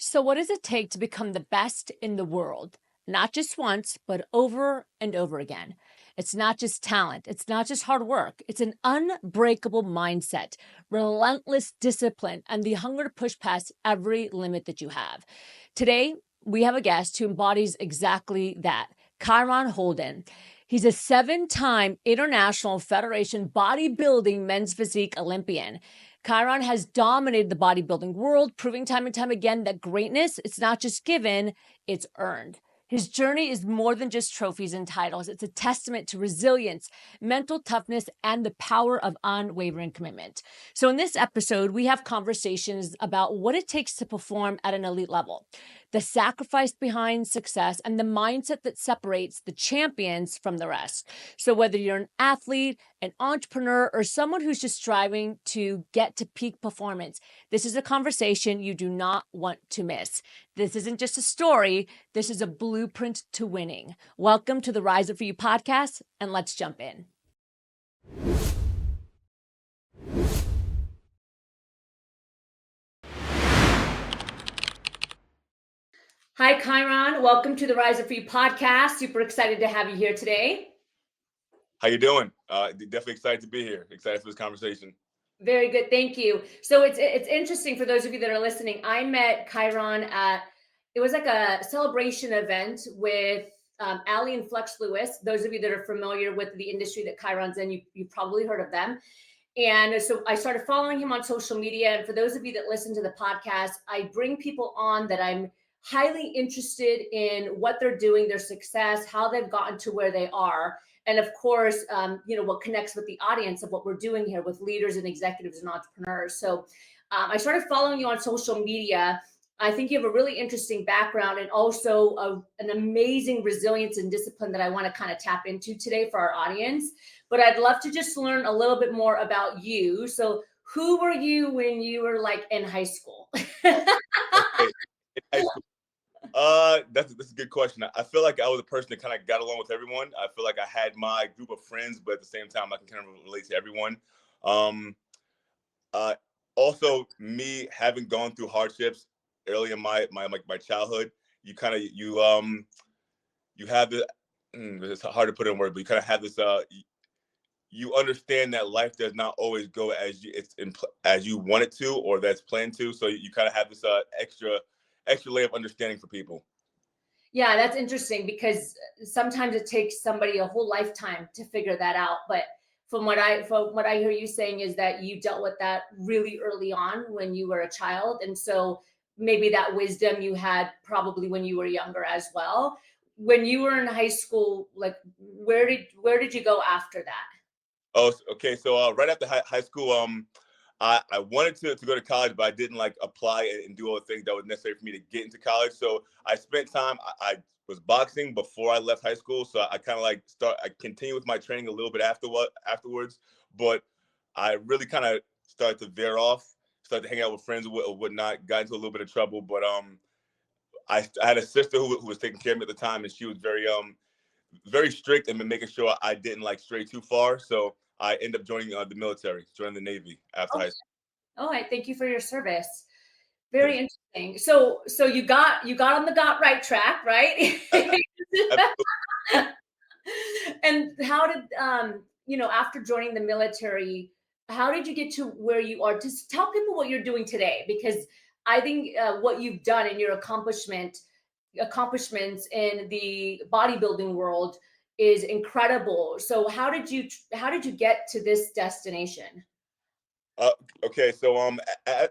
So, what does it take to become the best in the world? Not just once, but over and over again. It's not just talent, it's not just hard work, it's an unbreakable mindset, relentless discipline, and the hunger to push past every limit that you have. Today, we have a guest who embodies exactly that, Kyron Holden. He's a 7-time International Federation Bodybuilding Men's Physique Olympian. Kyron has dominated the bodybuilding world, proving time and time again that greatness, it's not just given, it's earned. His journey is more than just trophies and titles. It's a testament to resilience, mental toughness, and the power of unwavering commitment. So, in this episode, we have conversations about what it takes to perform at an elite level, the sacrifice behind success, and the mindset that separates the champions from the rest. So, whether you're an athlete, an entrepreneur, or someone who's just striving to get to peak performance, this is a conversation you do not want to miss. This isn't just a story, this is a blueprint to winning. Welcome to the Rise Up For You podcast, and let's jump in. Hi, Kyron. Welcome to the Rise Up For You podcast. Super excited to have you here today. How you doing? Definitely excited to be here. Excited for this conversation. Very good. Thank you. So it's interesting for those of you that are listening. I met Kyron it was like a celebration event with Ali and Flex Lewis. Those of you that are familiar with the industry that Kyron's in, you've probably heard of them. And so I started following him on social media. And for those of you that listen to the podcast, I bring people on that I'm highly interested in what they're doing, their success, how they've gotten to where they are. And of course, what connects with the audience of what we're doing here with leaders and executives and entrepreneurs. So I started following you on social media. I think you have a really interesting background and also an amazing resilience and discipline that I want to kind of tap into today for our audience. But I'd love to just learn a little bit more about you. So who were you when you were like in high school? Okay. In high school. That's a good question. I feel like I was a person that kind of got along with everyone. I feel like I had my group of friends, but at the same time, I can kind of relate to everyone. Also, me having gone through hardships early in my childhood, you have this. It's hard to put in words, but you kind of have this. You understand that life does not always go as you want it to, or that's planned to. So you kind of have this extra layer of understanding for people. Yeah, that's interesting because sometimes it takes somebody a whole lifetime to figure that out. But from what I hear you saying is that you dealt with that really early on when you were a child. And so maybe that wisdom you had probably when you were younger as well. When you were in high school, like where did you go after that? Oh, okay. So right after high school, I wanted to go to college, but I didn't apply and do all the things that was necessary for me to get into college. So I spent time. I was boxing before I left high school, so I kind of I continued with my training a little bit afterwards. But I really kind of started to veer off, started to hang out with friends who would not, got into a little bit of trouble. But I had a sister who was taking care of me at the time, and she was very strict and been making sure I didn't stray too far. So I ended up joining the military, joining the Navy after high school. All right, thank you for your service. Very interesting. So you got on the right track, right? And how did after joining the military, how did you get to where you are? Just tell people what you're doing today, because I think what you've done in your accomplishments in the bodybuilding world is incredible. So how did you get to this destination? Okay, so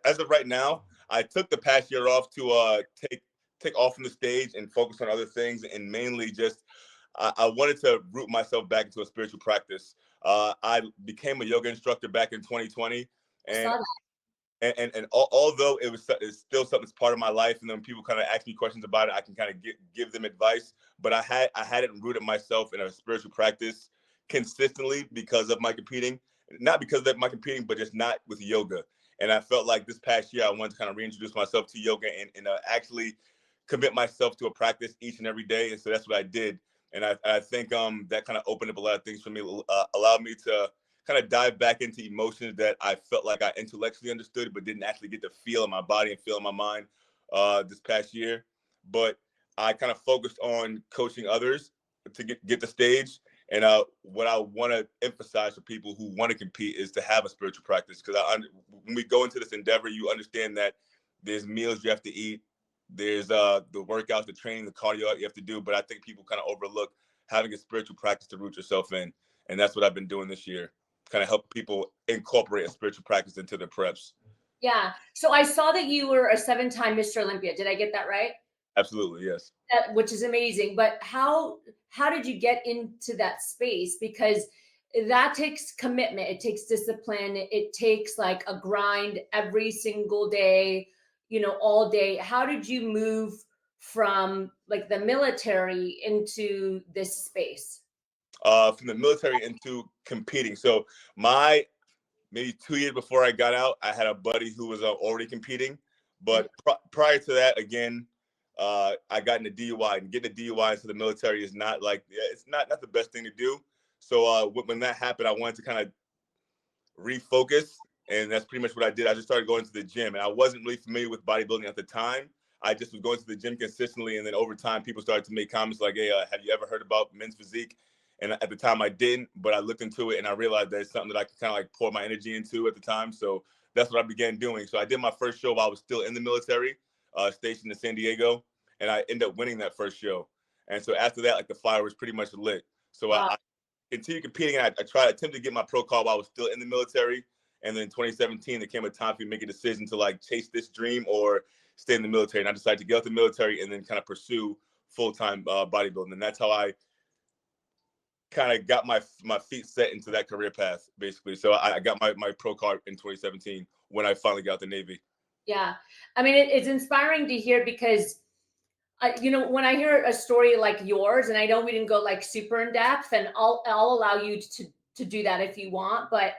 as of right now, I took the past year off to take off from the stage and focus on other things, and mainly just I wanted to root myself back into a spiritual practice. I became a yoga instructor back in 2020, and although it's still something that's part of my life, and then when people kind of ask me questions about it, I can kind of give them advice. But I hadn't rooted myself in a spiritual practice consistently because of my competing. Not because of my competing, but just not with yoga. And I felt like this past year, I wanted to kind of reintroduce myself to yoga and actually commit myself to a practice each and every day. And so that's what I did. And I think that kind of opened up a lot of things for me, allowed me to kind of dive back into emotions that I felt like I intellectually understood, but didn't actually get to feel in my body and feel in my mind. this past year, but I kind of focused on coaching others to get the stage. And what I want to emphasize for people who want to compete is to have a spiritual practice, because when we go into this endeavor, you understand that there's meals you have to eat, there's the workouts, the training, the cardio you have to do. But I think people kind of overlook having a spiritual practice to root yourself in, and that's what I've been doing this year. Kind of help people incorporate a spiritual practice into their preps. Yeah. So I saw that you were a 7-time Mr. Olympia. Did I get that right? Absolutely, yes. Which is amazing. But how did you get into that space? Because that takes commitment. It takes discipline. It takes like a grind every single day, all day. How did you move from like the military into this space? From the military into competing. So maybe 2 years before I got out, I had a buddy who was already competing. But prior to that, again, I got in a DUI, and getting a DUI into the military is not it's not the best thing to do. So when that happened, I wanted to kind of refocus, and that's pretty much what I did. I just started going to the gym, and I wasn't really familiar with bodybuilding at the time. I just was going to the gym consistently, and then over time, people started to make comments like, "Hey, have you ever heard about men's physique?" And at the time, I didn't, but I looked into it, and I realized that it's something that I could kind of like pour my energy into at the time. So that's what I began doing. So I did my first show while I was still in the military, stationed in San Diego, and I ended up winning that first show. And so after that, like, the fire was pretty much lit. So I continued competing, and I attempted to get my pro card while I was still in the military. And then in 2017, there came a time for me to make a decision to like chase this dream or stay in the military. And I decided to get out the military and then kind of pursue full-time bodybuilding. And that's how I kind of got my feet set into that career path, basically. So I got my pro card in 2017 when I finally got the Navy. Yeah. I mean, it's inspiring to hear because, when I hear a story like yours, and I know we didn't go like super in depth, and I'll allow you to do that if you want. But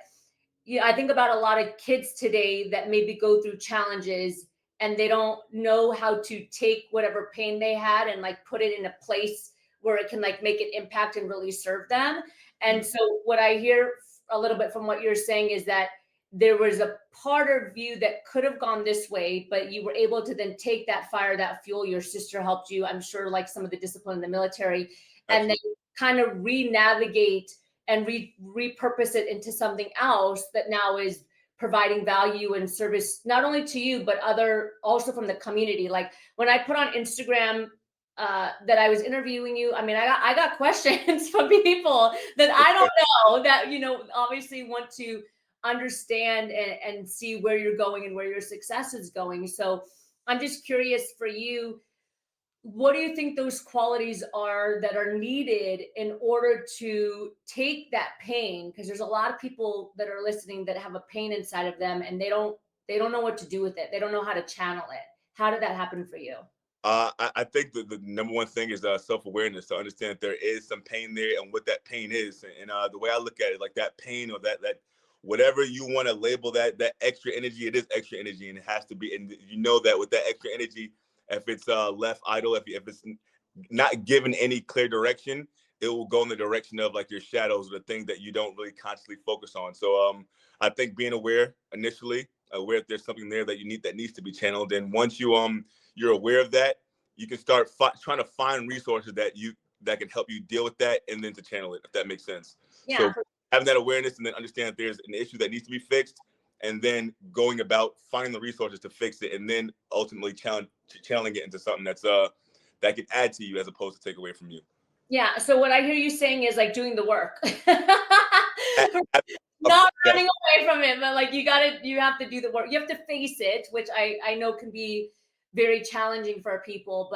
I think about a lot of kids today that maybe go through challenges and they don't know how to take whatever pain they had and like put it in a place where it can like make an impact and really serve them. And so what I hear a little bit from what you're saying is that there was a part of you that could have gone this way, but you were able to then take that fire, that fuel. Your sister helped you, I'm sure, like some of the discipline in the military, and then kind of re-navigate and repurpose it into something else that now is providing value and service, not only to you, but also from the community. Like when I put on Instagram that I was interviewing you, I mean, I got questions from people that I don't know that, obviously want to understand and see where you're going and where your success is going. So I'm just curious for you, what do you think those qualities are that are needed in order to take that pain? Because there's a lot of people that are listening that have a pain inside of them and they don't know what to do with it. They don't know how to channel it. How did that happen for you? I think the number one thing is self-awareness, to understand that there is some pain there and what that pain is. And the way I look at it, like that pain or that whatever you want to label that extra energy, it is extra energy, and it has to be. And that with that extra energy, if it's left idle, if it's not given any clear direction, it will go in the direction of like your shadows, or the things that you don't really consciously focus on. So I think being aware initially, aware if there's something there that needs to be channeled. And once you're aware of that, you can start trying to find resources that can help you deal with that, and then to channel it, if that makes sense. Yeah. So having that awareness, and then understand that there's an issue that needs to be fixed, and then going about finding the resources to fix it, and then ultimately channeling it into something that can add to you as opposed to take away from you. Yeah. So what I hear you saying is like doing the work. Of Not course, running away from it, but like you have to do the work. You have to face it, which I know can be very challenging for people,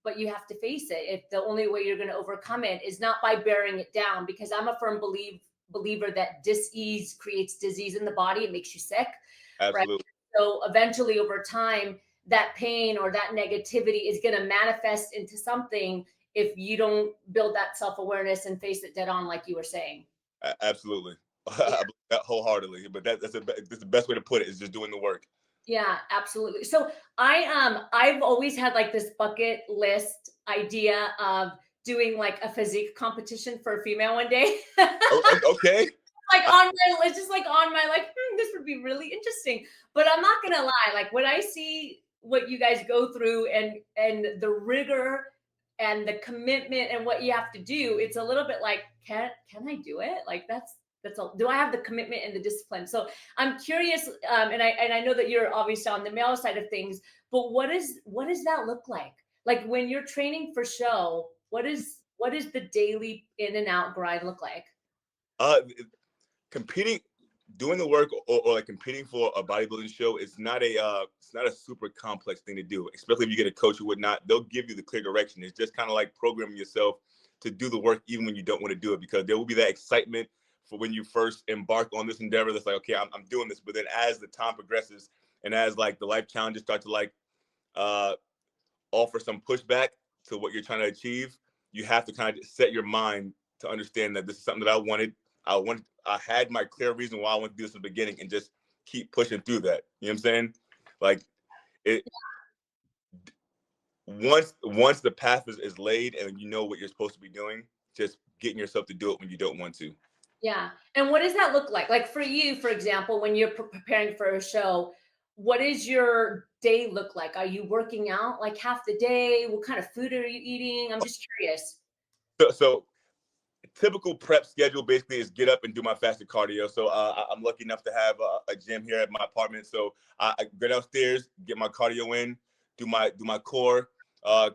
but you have to face it. If the only way you're going to overcome it is not by bearing it down, because I'm a firm believer that dis-ease creates disease in the body. It makes you sick. absolutely. Right? So eventually over time, that pain or that negativity is going to manifest into something if you don't build that self-awareness and face it dead on, like you were saying. Absolutely. Yeah. I believe that wholeheartly, but that's the best way to put it, is just doing the work. Yeah, absolutely. So I've always had like this bucket list idea of doing like a physique competition for a female one day. Okay. Like it's just like on my, like, this would be really interesting. But I'm not gonna lie, like when I see what you guys go through and the rigor and the commitment and what you have to do, it's a little bit like, can I do it? Like that's all. Do I have the commitment and the discipline? So I'm curious, and I know that you're obviously on the male side of things, but what does that look like? Like when you're training for show, what is the daily in and out grind look like? Uh, Competing, doing the work, or like competing for a bodybuilding show, it's not a super complex thing to do, especially if you get a coach or whatnot. They'll give you the clear direction. It's just kind of like programming yourself to do the work even when you don't want to do it, because there will be that excitement for when you first embark on this endeavor. That's like, okay, I'm doing this. But then as the time progresses and as like the life challenges start to like offer some pushback to what you're trying to achieve, you have to kind of set your mind to understand that this is something that I wanted. I had my clear reason why I wanted to do this in the beginning, and just keep pushing through that. You know what I'm saying? Like it once the path is laid and you know what you're supposed to be doing, just getting yourself to do it when you don't want to. Yeah. And what does that look like? Like for you, for example, when you're preparing for a show, what does your day look like? Are you working out like half the day? What kind of food are you eating? I'm just curious. So typical prep schedule basically is get up and do my fasted cardio. So I'm lucky enough to have a gym here at my apartment. So I go downstairs, get my cardio in, do my core,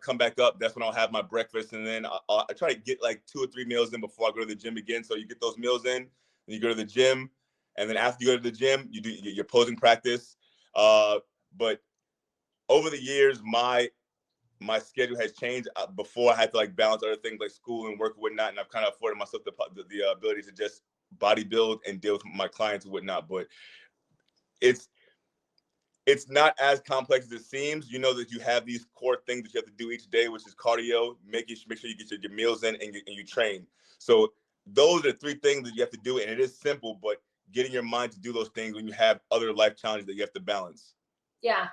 come back up. That's when I'll have my breakfast, and then I try to get like 2 or 3 meals in before I go to the gym again. So you get those meals in, then you go to the gym, and then after you go to the gym, you do your posing practice. But over the years, my schedule has changed. Before I had to like balance other things like school and work and whatnot, and I've kind of afforded myself the ability to just bodybuild and deal with my clients and whatnot. But it's not as complex as it seems. You know that you have these core things that you have to do each day, which is cardio, make sure you get your meals in, and you train. So those are 3 things that you have to do, and it is simple, but getting your mind to do those things when you have other life challenges that you have to balance. Yeah.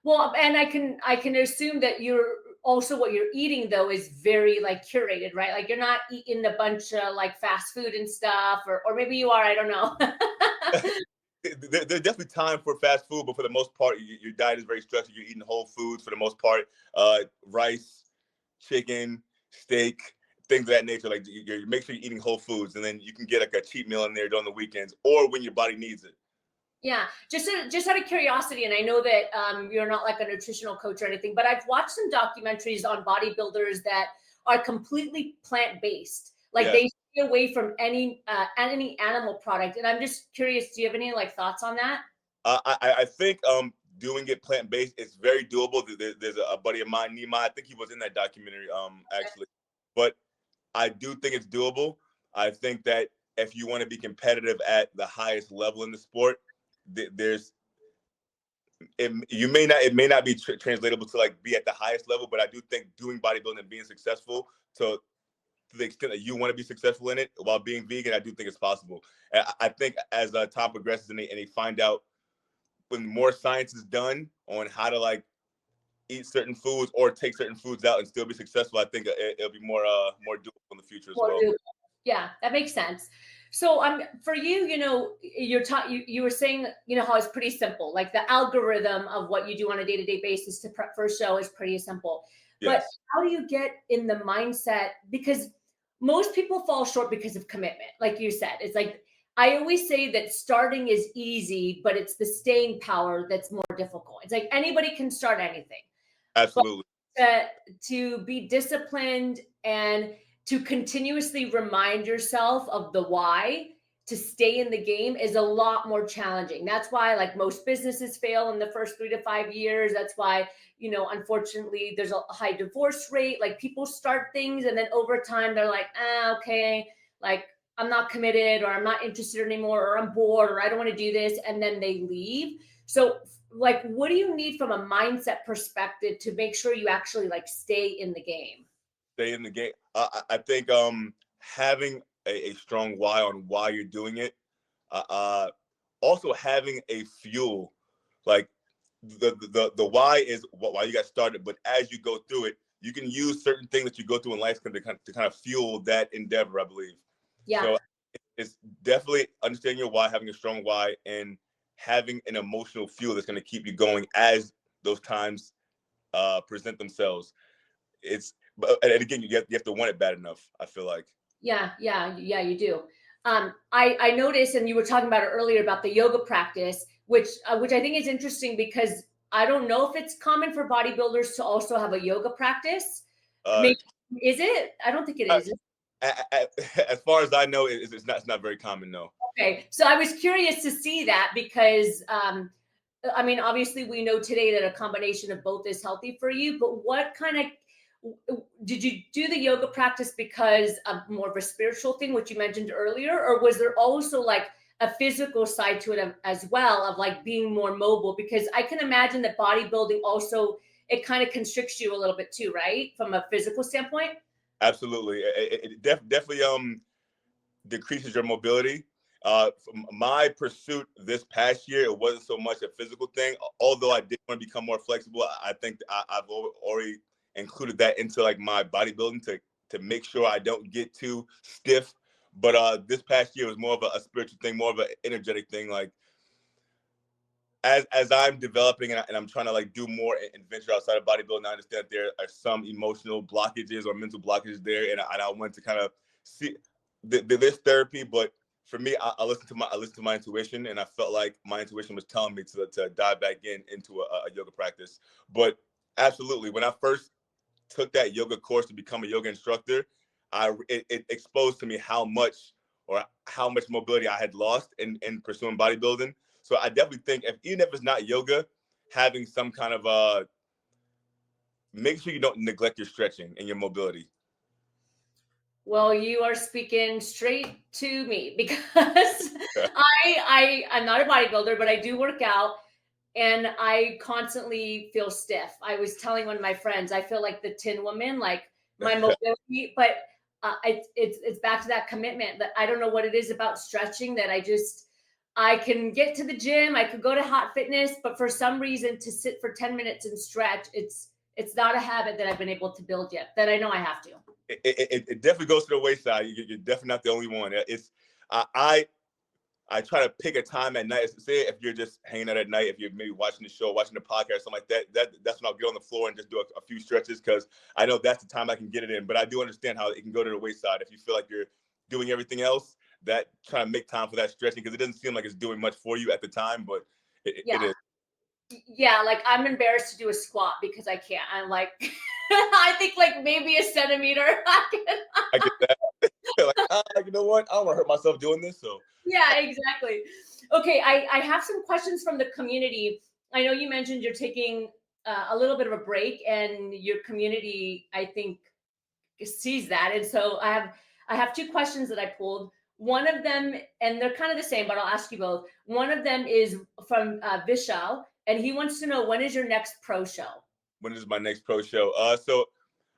Well, and I can assume that you're also what you're eating though is very like curated, right? Like you're not eating a bunch of like fast food and stuff, or maybe you are, I don't know. There's definitely time for fast food, but for the most part, your diet is very structured. You're eating whole foods for the most part, rice, chicken, steak, things of that nature. Like you make sure you're eating whole foods, and then you can get like a cheat meal in there during the weekends or when your body needs it. Yeah, just out of curiosity, and I know that you're not like a nutritional coach or anything, but I've watched some documentaries on bodybuilders that are completely plant based. Like Yes. they stay away from any animal product. And I'm just curious, do you have any like thoughts on that? I think doing it plant based is very doable. There's a buddy of mine, Nima. I think he was in that documentary actually, but I do think it's doable. I think that if you want to be competitive at the highest level in the sport, there's it may not be translatable to like be at the highest level, but I do think doing bodybuilding and being successful to the extent that you want to be successful in it while being vegan, I do think it's possible. And I think as time progresses and they find out, when more science is done on how to like eat certain foods or take certain foods out and still be successful, I think it'll be more doable in the future as well. Yeah, that makes sense. So for you, you were saying, how it's pretty simple. Like the algorithm of what you do on a day-to-day basis to prep for a show is pretty simple. But Yes. how do you get in the mindset? Because most people fall short because of commitment. Like you said, it's like I always say that starting is easy, but it's the staying power that's more difficult. It's like anybody can start anything. Absolutely. To be disciplined and to continuously remind yourself of the why to stay in the game is a lot more challenging. That's why like most businesses fail in the first 3 to 5 years. That's why, unfortunately there's a high divorce rate. Like people start things and then over time they're like, okay, like I'm not committed or I'm not interested anymore or I'm bored or I don't want to do this. And then they leave. So like, what do you need from a mindset perspective to make sure you actually like stay in the game? Stay in the game. I think having a strong why on why you're doing it. Also having a fuel, like the why is why you got started, but as you go through it, you can use certain things that you go through in life to kind of fuel that endeavor, I believe. Yeah. So it's definitely understanding your why, having a strong why, and having an emotional fuel that's going to keep you going as those times present themselves. And again, you have to want it bad enough, I feel like. Yeah, you do. I noticed, and you were talking about it earlier about the yoga practice, which I think is interesting because I don't know if it's common for bodybuilders to also have a yoga practice. Uh, Maybe, is it? I don't think it is. as far as I know, it's not very common, no. Okay, so I was curious to see that because I mean, obviously, we know today that a combination of both is healthy for you. But what kind of did you do the yoga practice because of more of a spiritual thing, which you mentioned earlier, or was there also like a physical side to it as well, of like being more mobile? Because I can imagine that bodybuilding also, it kind of constricts you a little bit too, right, from a physical standpoint. Absolutely, it definitely decreases your mobility. My pursuit this past year, it wasn't so much a physical thing. Although I did want to become more flexible, I think I've already included that into like my bodybuilding to make sure I don't get too stiff. But this past year was more of a spiritual thing, more of an energetic thing. Like as I'm developing and I'm trying to like do more and venture outside of bodybuilding, I understand there are some emotional blockages or mental blockages there, and I want to kind of see this therapy. But for me, I listened to my intuition, and I felt like my intuition was telling me to dive back into a yoga practice. But absolutely, when I first took that yoga course to become a yoga instructor, it exposed to me how much mobility I had lost in pursuing bodybuilding. So I definitely think even if it's not yoga, having some kind of make sure you don't neglect your stretching and your mobility. Well, you are speaking straight to me because I'm not a bodybuilder, but I do work out and I constantly feel stiff. I was telling one of my friends, I feel like the Tin Woman, like my mobility, but it's back to that commitment that I don't know what it is about stretching that I can get to the gym, I could go to Hot Fitness, but for some reason to sit for 10 minutes and stretch, it's not a habit that I've been able to build yet. That I know I have to. It definitely goes to the wayside. You're definitely not the only one. I try to pick a time at night. Say if you're just hanging out at night, if you're maybe watching the show, watching the podcast, something like that's when I'll get on the floor and just do a few stretches because I know that's the time I can get it in. But I do understand how it can go to the wayside if you feel like you're doing everything else. That trying to make time for that stretching because it doesn't seem like it's doing much for you at the time, but it is. Yeah, like I'm embarrassed to do a squat because I can't. I'm like, I think like maybe a centimeter. I get that. Like, you know what? I don't want to hurt myself doing this. So yeah, exactly. Okay, I have some questions from the community. I know you mentioned you're taking a little bit of a break, and your community, I think, sees that. And so I have two questions that I pulled. One of them, and they're kind of the same, but I'll ask you both. One of them is from Vishal, and he wants to know, when is your next pro show? when is my next pro show? So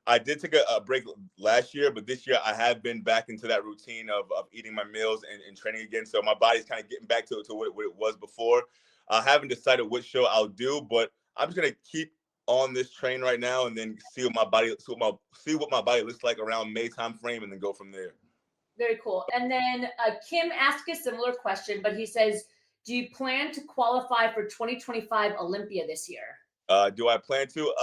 I did take a break last year, but this year I have been back into that routine of eating my meals and training again. So my body's kind of getting back to what it was before. I haven't decided which show I'll do, but I'm just gonna keep on this train right now and then see what my body looks like around May time frame and then go from there. Very cool. And then Kim asked a similar question, but he says, do you plan to qualify for 2025 Olympia this year? Do I plan to?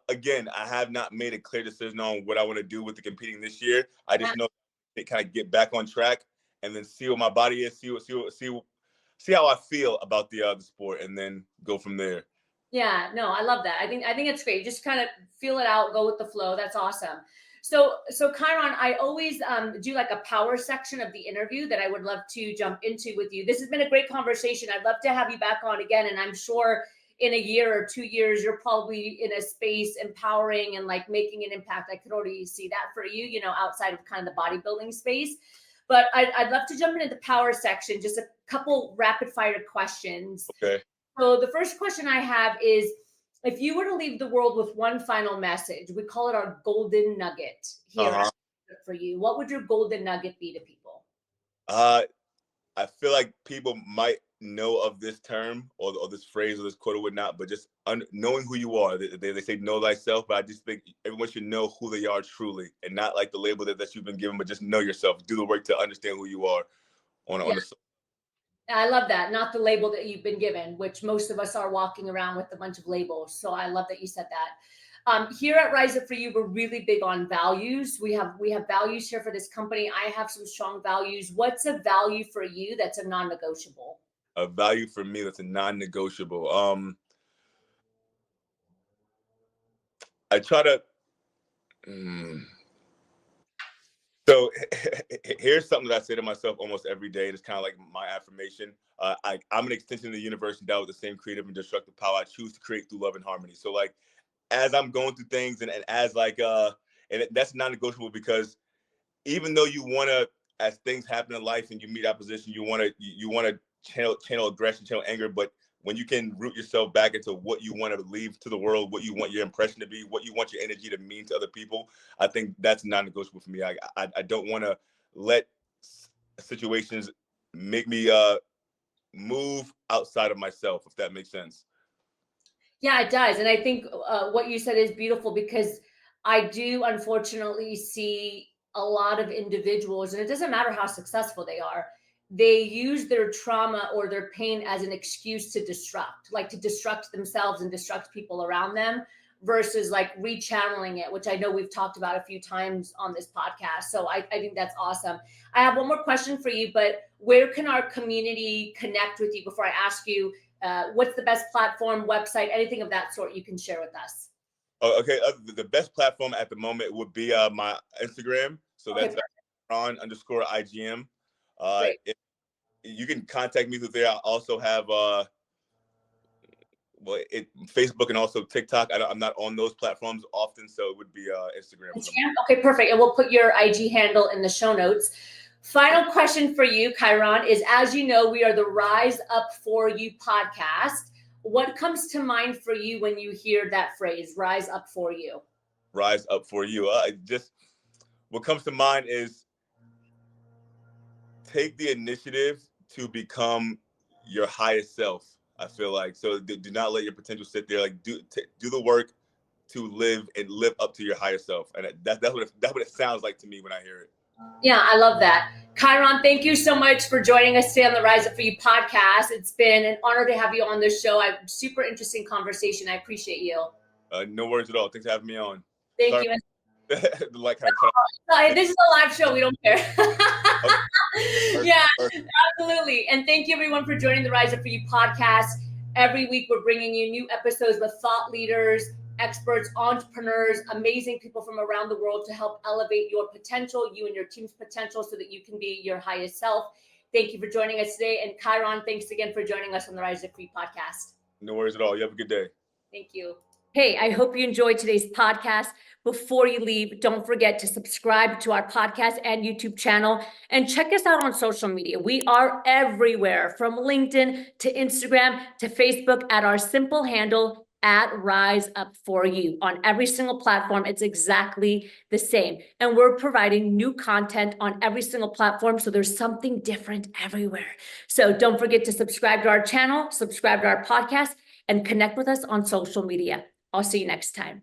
Again, I have not made a clear decision on what I want to do with the competing this year. I just know to kind of get back on track and then see what my body is, see how I feel about the sport, and then go from there. Yeah, no, I love that. I think it's great. Just kind of feel it out, go with the flow. That's awesome. So Kyron, I always do like a power section of the interview that I would love to jump into with you. This has been a great conversation. I'd love to have you back on again, and I'm sure in a year or 2 years you're probably in a space empowering and like making an impact. I could already see that for you, you know, outside of kind of the bodybuilding space. But I'd love to jump into the power section. Just a couple rapid fire questions. Okay. So the first question I have is, if you were to leave the world with one final message, we call it our golden nugget here for you. What would your golden nugget be to people? I feel like people might know of this term or this phrase or this quote or whatnot, but just knowing who you are. They say know thyself, but I just think everyone should know who they are truly and not like the label that you've been given, but just know yourself. Do the work to understand who you are on the I love that. Not the label that you've been given, which most of us are walking around with a bunch of labels. So I love that you said that. Here at Rise Up For You, we're really big on values. We have values here for this company. I have some strong values. What's a value for you that's a non-negotiable? A value for me that's a non-negotiable. I try to. So here's something that I say to myself almost every day. It's kind of like my affirmation. I'm an extension of the universe endowed with the same creative and destructive power I choose to create through love and harmony. So like, as I'm going through things and as like, and that's non-negotiable because even though you want to, as things happen in life and you meet opposition, you want to channel aggression, channel anger, but when you can root yourself back into what you want to leave to the world, what you want your impression to be, what you want your energy to mean to other people, I think that's non-negotiable for me. I don't want to let situations make me move outside of myself, if that makes sense. Yeah, it does. And I think what you said is beautiful because I do unfortunately see a lot of individuals, and it doesn't matter how successful they are, they use their trauma or their pain as an excuse to destruct, like to destruct themselves and destruct people around them versus like rechanneling it, which I know we've talked about a few times on this podcast. So I think that's awesome. I have one more question for you, but where can our community connect with you before I ask you what's the best platform, website, anything of that sort you can share with us? Oh, okay. The best platform at the moment would be my Instagram. So that's Kyron_IGM. Great. You can contact me through there. I also have Facebook and also TikTok. I'm not on those platforms often, so it would be Instagram. Okay, perfect. And we'll put your IG handle in the show notes. Final question for you, Kyron, is as you know, we are the Rise Up For You podcast. What comes to mind for you when you hear that phrase, rise up for you? Rise up for you. Just what comes to mind is take the initiative to become your highest self. I feel like so. Do not let your potential sit there. Like do the work to live up to your higher self, and that's what it sounds like to me when I hear it. Yeah, I love that. Kyron, thank you so much for joining us today on the Rise Up For You podcast. It's been an honor to have you on this show. Super interesting conversation. I appreciate you. No worries at all. Thanks for having me on. Thank you. Like this is a live show. We don't care. Yeah, absolutely. And thank you everyone for joining the Rise Up For You podcast. Every week we're bringing you new episodes with thought leaders, experts, entrepreneurs, amazing people from around the world to help elevate your potential, you and your team's potential so that you can be your highest self. Thank you for joining us today. And Kyron, thanks again for joining us on the Rise Up For You podcast. No worries at all. You have a good day. Thank you. Hey, I hope you enjoyed today's podcast. Before you leave, don't forget to subscribe to our podcast and YouTube channel and check us out on social media. We are everywhere from LinkedIn to Instagram to Facebook at our simple handle at Rise Up For You. On every single platform, it's exactly the same. And we're providing new content on every single platform. So there's something different everywhere. So don't forget to subscribe to our channel, subscribe to our podcast, and connect with us on social media. I'll see you next time.